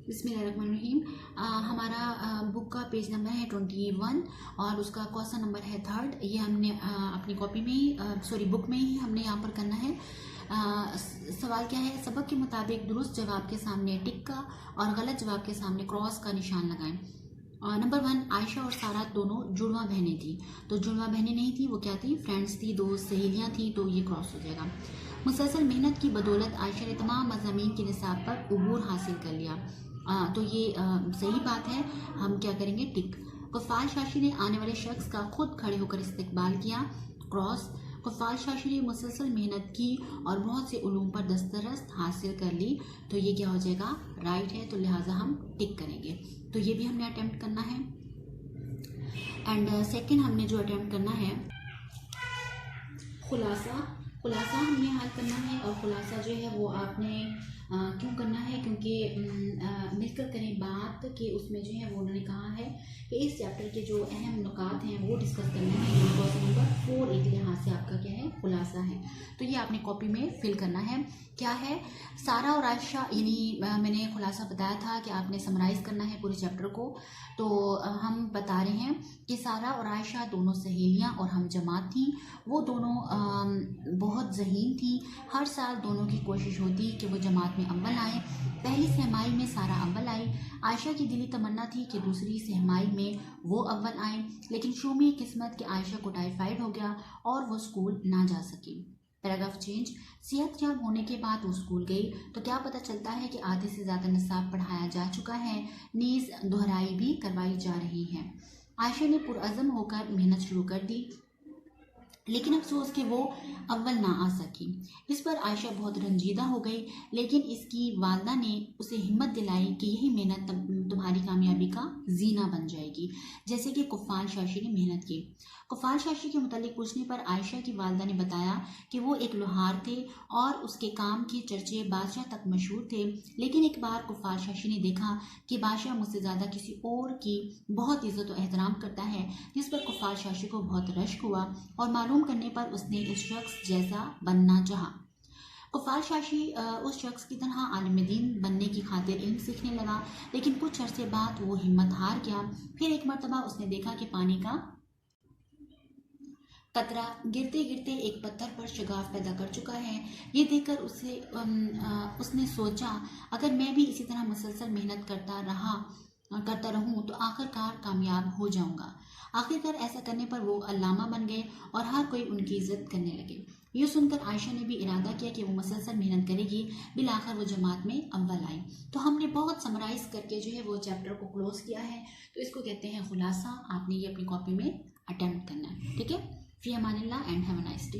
बिस्मिल्लाहिर्रहमानिर्रहीम। हमारा बुक का पेज नंबर है 21 और उसका क्वेश्चन नंबर है 3rd। ये हमने अपनी कॉपी में ही बुक में ही हमने यहाँ पर करना है। सवाल क्या है, सबक के मुताबिक दुरुस्त जवाब के सामने टिक का और गलत जवाब के सामने क्रॉस का निशान लगाएं। नंबर 1, आयशा और सारा दोनों जुड़वा बहनें थी। तो जुड़वा बहनें नहीं थी, वो क्या थी, फ्रेंड्स थी, दोस्त सहेलियाँ थी, तो ये क्रॉस हो जाएगा। मुसलसल मेहनत की बदौलत आयशा ने तमाम मज़ामीन के निसाब पर उबूर हासिल कर लिया। तो ये सही बात है, हम क्या करेंगे, टिक। कफ़ाल शाशी ने आने वाले शख्स का खुद खड़े होकर इस्तकबाल किया, क्रॉस। कफ़ाल शाशी ने मुसलसल मेहनत की और बहुत से उलूम पर दस्तरस हासिल कर ली, तो ये क्या हो जाएगा, राइट है, तो लिहाजा हम टिक करेंगे। तो ये भी हमने अटेम्प्ट करना है। एंड सेकंड हमने जो अटेम्प्ट करना है, खुलासा हमने हल करना है। और खुलासा जो है वो आपने क्यों करना है, क्योंकि मिलकर करें बात कि उसमें जो है वो उन्होंने कहा है कि इस चैप्टर के जो अहम नुकात हैं वो डिस्कस करने हैं। क्वेश्चन नंबर 4 एक लिहाज से आपका क्या है, खुलासा है। तो ये आपने कॉपी में फिल करना है। क्या है, सारा और आयशा, यानी मैंने खुलासा बताया था कि आपने समराइज़ करना है पूरे चैप्टर को। तो हम बता रहे हैं कि सारा और आयशा दोनों सहेलियां और हम जमात थीं। वो दोनों बहुत ज़हीन थी। हर साल दोनों की कोशिश होती कि वो जमात में अव्वल आए। पहली सहमाई में सारा अव्वल आई। आयशा की दिली तमन्ना थी कि दूसरी सहमाई में वो अव्वल आए, लेकिन शूमी किस्मत के आयशा को टाइफाइड हो गया और वो स्कूल ना जा सकी। Paragraph change. सेहतयाब होने के बाद वो स्कूल गई तो क्या पता चलता है कि आधे से ज़्यादा निसाब पढ़ाया जा चुका है, नीज़ दोहराई भी करवाई जा रही है। आयशा ने पुरअज़म होकर मेहनत शुरू कर दी, लेकिन अफसोस कि वो अव्वल ना आ सकी। इस पर आयशा बहुत रंजीदा हो गई, लेकिन इसकी वालदा ने उसे हिम्मत दिलाई कि यही मेहनत तुम्हारी कामयाबी का जीना बन जाएगी, जैसे कि कफ़ाल शाशी ने मेहनत की। कफ़ाल शाशी के मुतालिक पूछने पर आयशा की वालदा ने बताया कि वो एक लोहार थे और उसके काम के चर्चे बादशाह तक मशहूर थे। लेकिन एक बार कफ़ाल शाशी ने देखा कि बादशाह मुझसे ज़्यादा किसी और की बहुत इज़्ज़त और एहतराम करता है, जिस पर कफ़ाल शाशी को बहुत रश्क हुआ और मालूम करने पर उसने उस शख्स जैसा बनना चाहा। कफ़ाल शाशी उस शख्स की तरह आलिम दीन बनने की खातिर इल्म सीखने लगा, लेकिन कुछ अरसे बाद वो हिम्मत हार गया। फिर एक मरतबा उसने देखा कि पानी का कतरा गिरते गिरते एक पत्थर पर शगाफ पैदा कर चुका है। ये देखकर उसने सोचा, अगर मैं भी इसी तरह मुसलसल मेहनत करता रहूं तो आखिरकार कामयाब हो जाऊंगा। आखिरकार ऐसा करने पर वो अल्लामा बन गए और हर कोई उनकी इज्जत करने लगे। ये सुनकर आयशा ने भी इरादा किया कि वो मुसलसल मेहनत करेगी। बिलाखिर वो जमात में अव्वल आई। तो हमने बहुत समराइज करके जो है वो चैप्टर को क्लोज किया है। तो इसको कहते हैं खुलासा। आपने ये अपनी कॉपी में अटेम्प्ट करना है, ठीक है। फ़ी अमानिल्लाह and have a nice day.